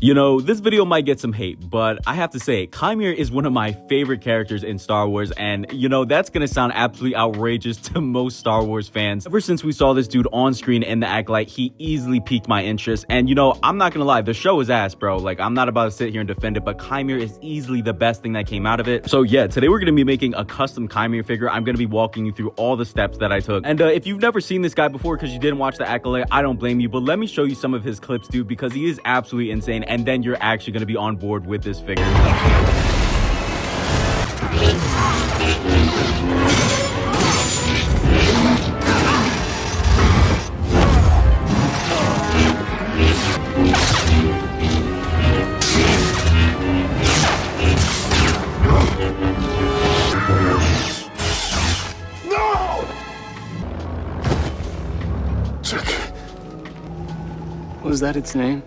You know, this video might get some hate, but I have to say, Qimir is one of my favorite characters in Star Wars, and you know, that's gonna sound absolutely outrageous to most Star Wars fans. Ever since we saw this dude on screen in the acolyte, he easily piqued my interest, and you know, I'm not gonna lie, the show is ass, bro. Like, I'm not about to sit here and defend it, but Qimir is easily the best thing that came out of it. So yeah, today we're gonna be making a custom Qimir figure. I'm gonna be walking you through all the steps that I took, and if you've never seen this guy before because you didn't watch the acolyte, I don't blame you, but let me show you some of his clips, dude, because he is absolutely insane, and then you're actually gonna be on board with this figure. Was that its name?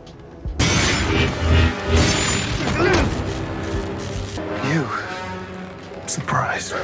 You. Surprise.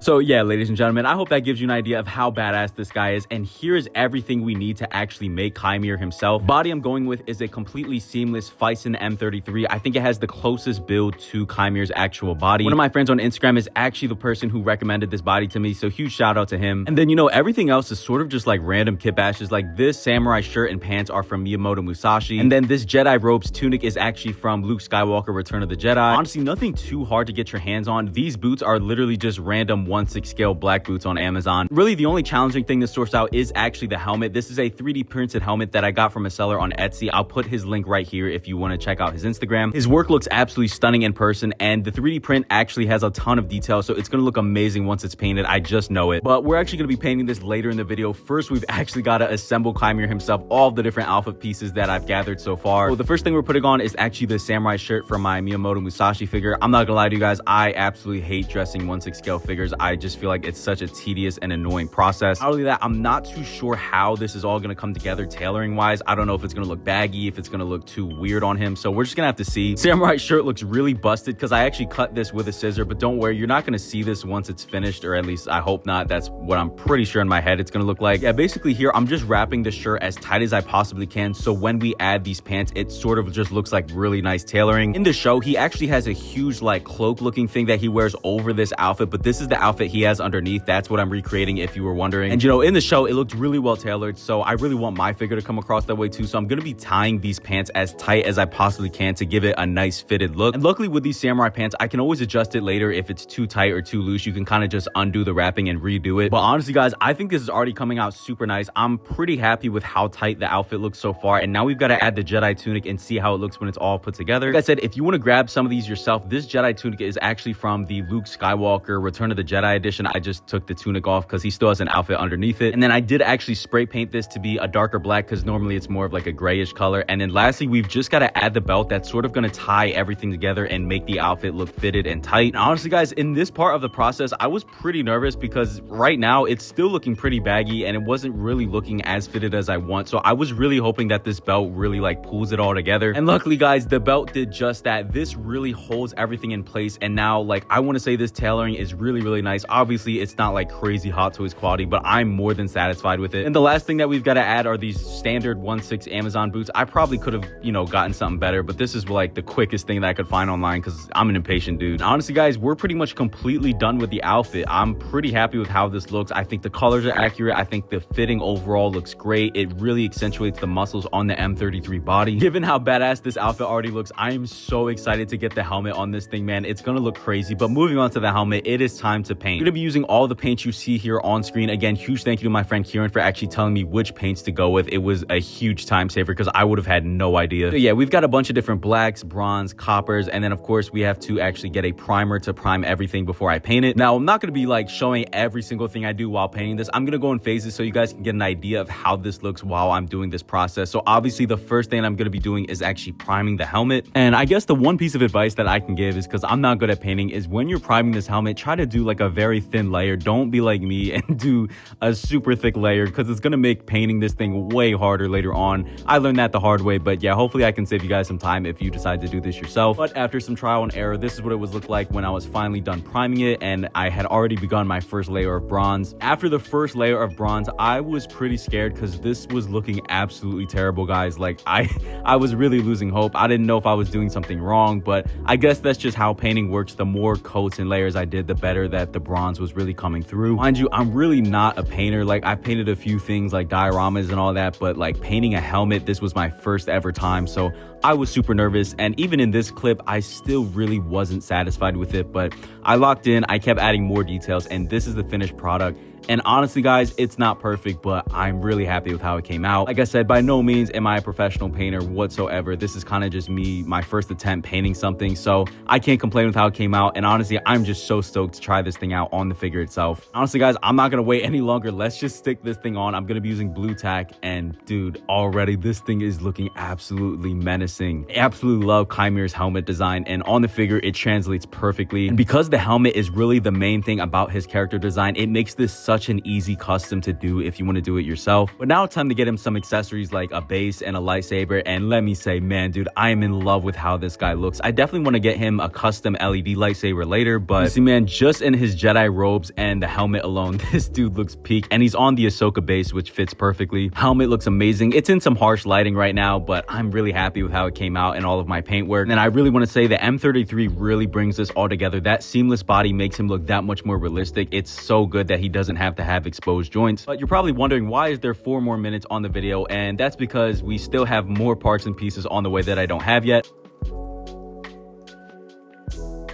So yeah, ladies and gentlemen, I hope that gives you an idea of how badass this guy is, and here's everything we need to actually make Qimir himself. Body I'm going with is a completely seamless Phison M33. I think it has the closest build to Qimir's actual body. One of my friends on Instagram is actually the person who recommended this body to me, so huge shout out to him. And then, you know, everything else is sort of just like random kit bashes. Like this samurai shirt and pants are from Miyamoto Musashi, and then this Jedi robes tunic is actually from Luke Skywalker Return of the Jedi. Honestly, nothing too hard to get your hands on. These boots are literally just random 1/6 scale black boots on Amazon. Really, the only challenging thing to source out is actually the helmet. This is a 3D printed helmet that I got from a seller on Etsy. I'll put his link right here if you want to check out his Instagram. His work looks absolutely stunning in person, and the 3D print actually has a ton of detail, so it's going to look amazing once it's painted. I just know it. But we're actually going to be painting this later in the video. First, we've actually got to assemble Qimir himself, all of the different outfit pieces that I've gathered so far. So the first thing we're putting on is actually the samurai shirt from my Miyamoto Musashi figure. I'm not gonna lie to you guys, I absolutely hate dressing 1/6 scale figures. I just feel like it's such a tedious and annoying process. Not only that, I'm not too sure how this is all going to come together tailoring wise. I don't know if it's going to look baggy, if it's going to look too weird on him, so we're just gonna have to see. Samurai shirt looks really busted because I actually cut this with a scissor, but don't worry, you're not going to see this once it's finished, or at least I hope not. That's what I'm pretty sure in my head it's going to look like. Yeah, basically here I'm just wrapping the shirt as tight as I possibly can, so when we add these pants it sort of just looks like really nice tailoring. In the show he actually has a huge like cloak looking thing that he wears over this outfit, but this is the outfit he has underneath. That's what I'm recreating, if you were wondering. And you know, in the show it looked really well tailored, so I really want my figure to come across that way too, so I'm gonna be tying these pants as tight as I possibly can to give it a nice fitted look. And luckily with these samurai pants I can always adjust it later if it's too tight or too loose. You can kind of just undo the wrapping and redo it. But honestly guys, I think this is already coming out super nice. I'm pretty happy with how tight the outfit looks so far, and now we've got to add the Jedi tunic and see how it looks when it's all put together. Like I said, if you want to grab some of these yourself, this Jedi tunic is actually from the Luke Skywalker Return of the Jedi edition. I just took the tunic off because he still has an outfit underneath it. And then I did actually spray paint this to be a darker black because normally it's more of like a grayish color. And then lastly, we've just got to add the belt that's sort of going to tie everything together and make the outfit look fitted and tight. And honestly guys, in this part of the process I was pretty nervous because right now it's still looking pretty baggy and it wasn't really looking as fitted as I want. So I was really hoping that this belt really like pulls it all together, and luckily guys, the belt did just that. This really holds everything in place, and now like I want to say this tailoring is really nice. Obviously it's not like crazy Hot Toys quality, but I'm more than satisfied with it. And the last thing that we've got to add are these standard 1/6 Amazon boots. I probably could have, you know, gotten something better, but this is like the quickest thing that I could find online because I'm an impatient dude. And honestly guys, we're pretty much completely done with the outfit. I'm pretty happy with how this looks. I think the colors are accurate. I think the fitting overall looks great. It really accentuates the muscles on the M33 body. Given how badass this outfit already looks, I am so excited to get the helmet on this thing, man. It's gonna look crazy. But moving on to the helmet, it is time to paint. I'm gonna be using all the paints you see here on screen. Again, huge thank you to my friend Kieran for actually telling me which paints to go with. It was a huge time saver because I would have had no idea. So yeah, we've got a bunch of different blacks, bronze, coppers, and then of course we have to actually get a primer to prime everything before I paint it. Now I'm not gonna be like showing every single thing I do while painting this. I'm gonna go in phases so you guys can get an idea of how this looks while I'm doing this process. So obviously the first thing I'm gonna be doing is actually priming the helmet. And I guess the one piece of advice that I can give is, because I'm not good at painting, is when you're priming this helmet, try to do like a very thin layer. Don't be like me and do a super thick layer, because it's gonna make painting this thing way harder later on. I learned that the hard way, but yeah, hopefully I can save you guys some time if you decide to do this yourself. But after some trial and error, this is what it was look like when I was finally done priming it, and I had already begun my first layer of bronze. After the first layer of bronze, I was pretty scared because this was looking absolutely terrible, guys. Like I was really losing hope. I didn't know if I was doing something wrong, but I guess that's just how painting works. The more coats and layers I did, the better that the bronze was really coming through. Mind you, I'm really not a painter. Like, I painted a few things like dioramas and all that, but like painting a helmet, this was my first ever time, so I was super nervous. And even in this clip, I still really wasn't satisfied with it, but I locked in. I kept adding more details, and this is the finished product. And honestly, guys, it's not perfect, but I'm really happy with how it came out. Like I said, by no means am I a professional painter whatsoever. This is kind of just me, my first attempt painting something, so I can't complain with how it came out. And honestly, I'm just so stoked to try this thing out on the figure itself. Honestly, guys, I'm not gonna wait any longer. Let's just stick this thing on. I'm gonna be using blue tack, and dude, already this thing is looking absolutely menacing. I absolutely love Qimir's helmet design, and on the figure it translates perfectly. And because the helmet is really the main thing about his character design, it makes this such an easy custom to do if you want to do it yourself. But now it's time to get him some accessories like a base and a lightsaber, and let me say, man, dude, I am in love with how this guy looks. I definitely want to get him a custom LED lightsaber later, but see, man, just in his Jedi robes and the helmet alone, this dude looks peak. And he's on the Ahsoka base, which fits perfectly. Helmet looks amazing. It's in some harsh lighting right now, but I'm really happy with how it came out and all of my paint work. And I really want to say the M33 really brings this all together. That seamless body makes him look that much more realistic. It's so good that he doesn't have to have exposed joints. But you're probably wondering, why is there 4 more minutes on the video? And that's because we still have more parts and pieces on the way that I don't have yet.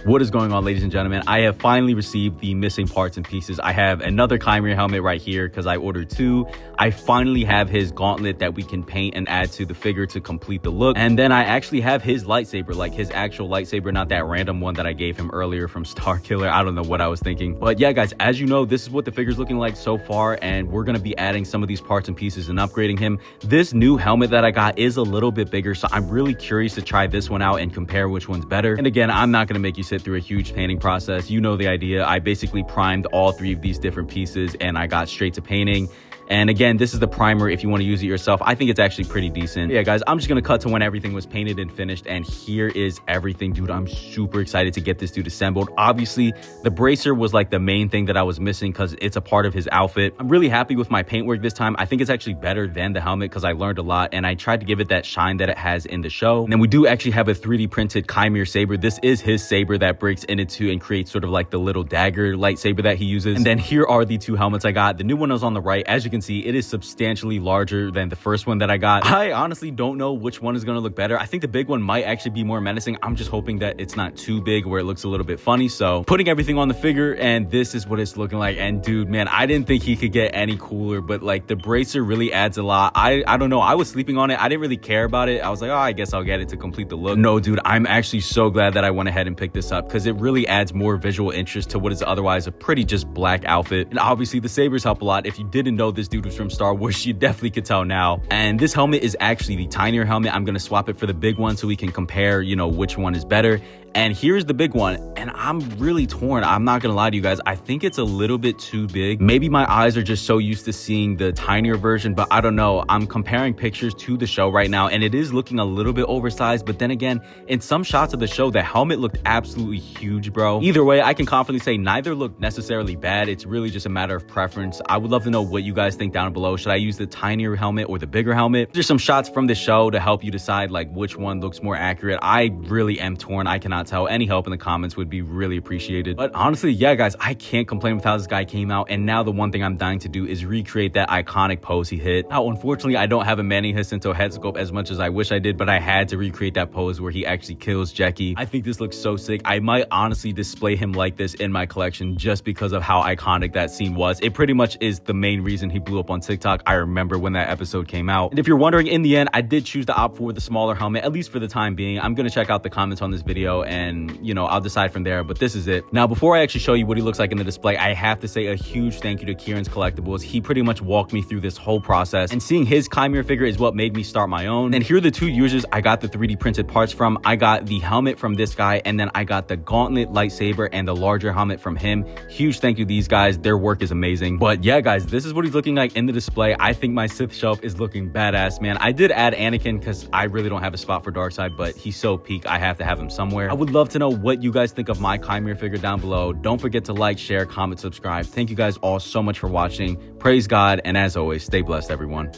What is going on, ladies and gentlemen? I have finally received the missing parts and pieces. I have another Qimir helmet right here because I ordered 2. I finally have his gauntlet that we can paint and add to the figure to complete the look. And then I actually have his lightsaber, like his actual lightsaber, not that random one that I gave him earlier from Starkiller. I don't know what I was thinking. But yeah, guys, as you know, this is what the figure's looking like so far, and we're going to be adding some of these parts and pieces and upgrading him. This new helmet that I got is a little bit bigger, so I'm really curious to try this one out and compare which one's better. And again, I'm not going to make you sit through a huge painting process. You know the idea. I basically primed all 3 of these different pieces and I got straight to painting. And again, this is the primer if you want to use it yourself. I think it's actually pretty decent. Yeah, guys, I'm just going to cut to when everything was painted and finished. And here is everything, dude. I'm super excited to get this dude assembled. Obviously, the bracer was like the main thing that I was missing because it's a part of his outfit. I'm really happy with my paintwork this time. I think it's actually better than the helmet because I learned a lot and I tried to give it that shine that it has in the show. And then we do actually have a 3D printed Qimir saber. This is his saber that breaks into and creates sort of like the little dagger lightsaber that he uses. And then here are the 2 helmets I got. The new one is on the right. As you can see, it is substantially larger than the first one that I got. I honestly don't know which one is going to look better. I think the big one might actually be more menacing. I'm just hoping that it's not too big where it looks a little bit funny. So putting everything on the figure, and this is what it's looking like. And dude, man, I didn't think he could get any cooler, but like the bracer really adds a lot. I don't know. I was sleeping on it. I didn't really care about it. I was like, oh, I guess I'll get it to complete the look. No, dude, I'm actually so glad that I went ahead and picked this up because it really adds more visual interest to what is otherwise a pretty just black outfit. And obviously the sabers help a lot. If you didn't know this dude was from Star Wars, you definitely could tell now. And this helmet is actually the tinier helmet. I'm gonna swap it for the big one so we can compare, you know, which one is better. And here's the big one, and I'm really torn. I'm not gonna lie to you guys. I think it's a little bit too big. Maybe my eyes are just so used to seeing the tinier version, but I don't know. I'm comparing pictures to the show right now, and it is looking a little bit oversized, but then again, in some shots of the show, the helmet looked absolutely huge, bro. Either way, I can confidently say neither look necessarily bad. It's really just a matter of preference. I would love to know what you guys think down below. Should I use the tinier helmet or the bigger helmet? There's some shots from the show to help you decide like which one looks more accurate. I really am torn. I cannot tell. Any help in the comments would be really appreciated. But honestly, yeah, guys, I can't complain with how this guy came out. And now the one thing I'm dying to do is recreate that iconic pose he hit. Now, unfortunately, I don't have a Manny Jacinto head sculpt as much as I wish I did, but I had to recreate that pose where he actually kills Jackie. I think this looks so sick. I might honestly display him like this in my collection just because of how iconic that scene was. It pretty much is the main reason he blew up on TikTok. I remember when that episode came out. And if you're wondering, in the end, I did choose to opt for the smaller helmet, at least for the time being. I'm gonna check out the comments on this video and, you know, I'll decide from there, but this is it. Now, before I actually show you what he looks like in the display, I have to say a huge thank you to Kierans Collectibles. He pretty much walked me through this whole process, and seeing his Qimir figure is what made me start my own. And here are the two users I got the 3D printed parts from. I got the helmet from this guy, and then I got the gauntlet lightsaber and the larger helmet from him. Huge thank you to these guys. Their work is amazing. But yeah, guys, this is what he's looking like in the display. I think my Sith shelf is looking badass, man. I did add Anakin because I really don't have a spot for Darkseid, but he's so peak, I have to have him somewhere. I would love to know what you guys think of my Qimir figure down below. Don't forget to like, share, comment, subscribe. Thank you guys all so much for watching. Praise God, and as always, stay blessed, everyone.